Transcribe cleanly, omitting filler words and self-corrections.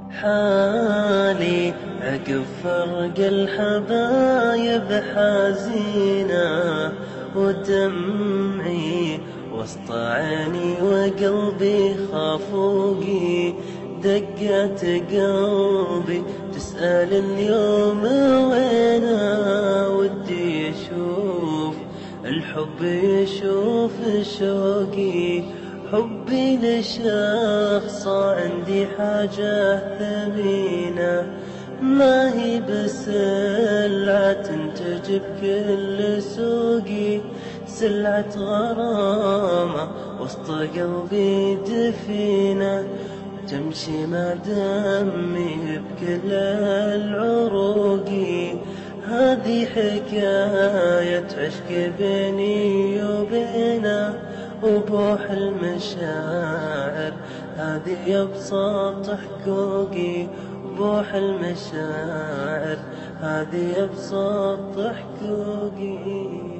حالي عقب فرق الحبايب حزينة، ودمعي وسط عيني وقلبي خافوقي. دقات قلبي تسأل اليوم وينه، ودي يشوف الحب يشوف شوقي. حبي لشخص عندي حاجة ثمينة، ما هي بسلعة تنتج بكل سوقي. سلعة غرامة وسط قلبي دفينة، تمشي مع دمي بكل العروق. هذه حكاية عشق بيني وبينه، وبوح المشاعر هذه أبسط حقوقي. بوح المشاعر هذه أبسط حقوقي.